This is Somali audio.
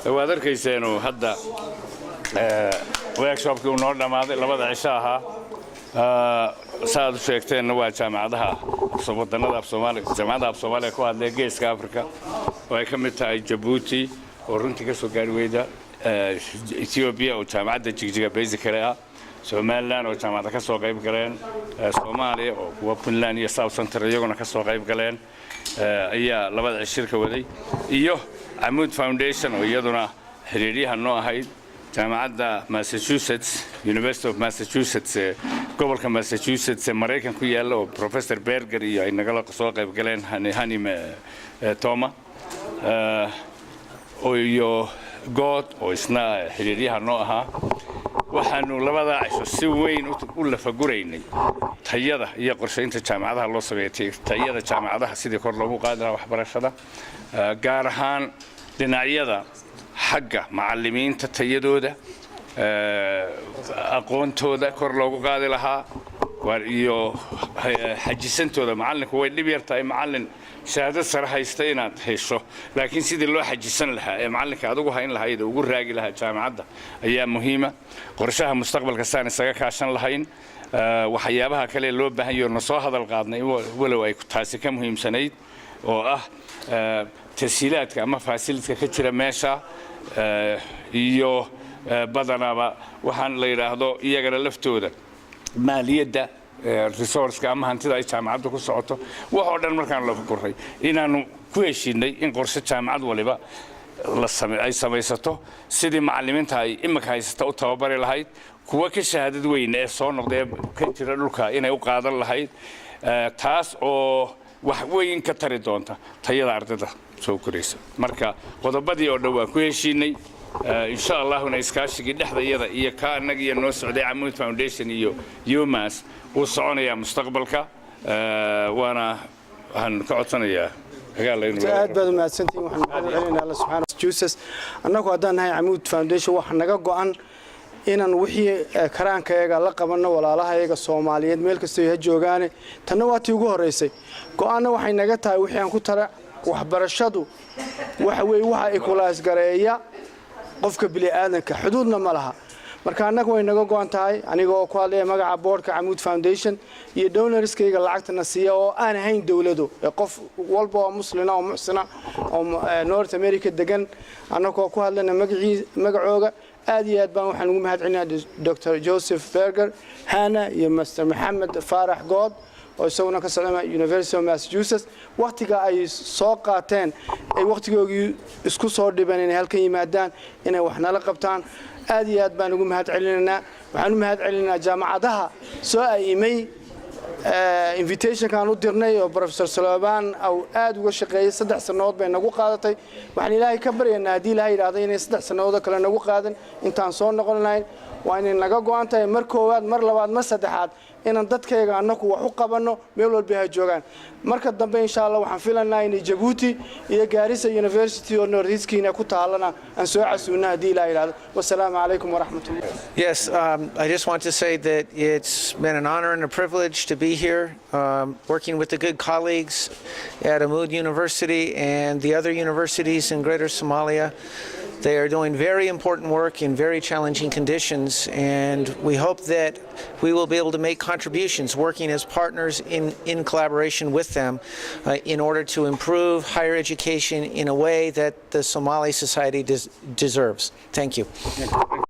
waad arkayseenu hadda workshopkii uu noo dhamaaday labada cisho ahaa saad u sheegteenna waa jaamacadaha wadannada af Soomaaliya jaamacadaha af Soomaaliya ku hadlay Geeska Afrika oo ay ka mid tahay Djibouti oo runtii ka soo gaari weyda Ethiopia oo jaamacadda Jigjiga basically ah Somaliland oo jaamacada ka soo qayb galeen Soomaaliya oo kuwa Puntland iyo South Central iyaguna ka soo qayb galeen ayaa labada shirka waday iyo Amoud Foundation oo iyaduna xiriiriyaha noo ahayd jaamacadda Massachusetts University of Massachusetts gobolka Massachusetts Mareykan ku yaala oo Professor Berger iyo ay nagala soo qayb galeen Hanim Toma oo iyo God oo isna xiriiriyaha noo ahaa waxaanu labada cisho si weyn u lafaguraynay tayada iyo qorsheynta jaamacadaha loo sameeyay tayada jaamacadaha sidii kor loogu qaadi lahaa waxbarashada gaar ahaan dhinacyada xagga macallimiinta tayadooda aqoontooda kor loogu qaadi lahaa iyo xajisantooda macallinku way dhib yartahay macallin shahaado sare haysta inaad hesho laakiin sidii loo xajisan lahaa ee macallinka adigu hayn lahayd ugu raagi lahaa jaamacadda ayaa muhiima qorshaha mustaqbalka saan isaga kaashan lahayn waxyaabaha kale loo baahan yahay soo hadal qaadnay walow ay taasi ka muhiimsanayd oo ah tasiilaadka ama facilityka ka jira meesha iyo badanaba waxaan la yiraahdo iyagana laftooda maaliyadda resource-ka ama hantida ay jaamacaddu ku socoto wax oo dhan markaan la fukuray inaanu ku heshiinay in qorshe jaamacad waliba ay samaysato sidii macallimiinta ay imika haysata u tababari lahayd kuwa ka shahaadad weyn ee soo noqday ka jira dhulka inay u qaadan lahayd taas oo wax weyn ka tari doonta tayada ardayda soo koraysa marka qodobadii oo dhan waa ku heshiinay إن شاء الله هنا إسكاشي دحضة يدا إياكا نجي الناس عدي عمود فاونديشن يوماس وصعنا يا مستقبلك وأنا هنقعدنا يا aad baad u mahadsantiin waxaan ku celinaynaa Allah subhanahu wa ta'ala annagu hadaan nahay Amoud Foundation waxaan naga go'an inaan wixii karaankayaga la qabanno walaalahayaga Soomaaliyeed meel kasta ay joogaan tan waa tii ugu horeysay go'aana waxay naga tahay wixii aan ku tara waxbarashadu waxa ay kulaas gareeya qofka bili aadanka xuduudna ma laha marka annagu way naga go'an tahay aniga oo ku hadlay magaca boardka Amoud Foundation iyo donorskayga lacagtana siiya oo aan ahayn dawlado qof walba oo muslina oo muxsina oo North America degan annagoo ku hadlana magacooga aad iyo aad baan waxaan ugu mahadcelinayaa Dr. Joseph Berger Hana iyo Mr. Mohammed Farah God oo isaguna ka socda University of Massachusetts waqtiga ay soo qaateen ay waqtigoogii isku soo dhibeen inay halkan yimaadaan inay wax nala qabtaan aad iyo aad baan ugu mahadcelinaynaa waxaan u mahadcelinaynaa jaamacadaha soo aimay invitation kan u dirnay oo Professor Sulaiman oo aad uga shaqeeyay 3 sanadood bay nagu qaadatay waxaan Ilaahay ka baryaynaa hadii Ilaahay yiraahdo inay 3 sanadood kale nagu qaadan intaan soo noqon lahayn waa inay naga go'an tahay mar koowaad mar labaad mar saddexaad inaan dadkayga annagu wax u qabanno meel walba ay joogaan marka dambe insha Allah waxaan filanaa in Djibouti iyo Garissa University oo Northeast-kiina ku taalana aan soo casuunaa hadii Ilaahay yiraahdo wassalaamu alaykum wa rahmatullahi. Yes, I just want to say that it's been an honor and a privilege to be here working with the good colleagues at Amoud University and the other universities in Greater Somalia. They are doing very important work in very challenging conditions, and we hope that we will be able to make contributions working as partners in collaboration with them in order to improve higher education in a way that the Somali society deserves. Thank you.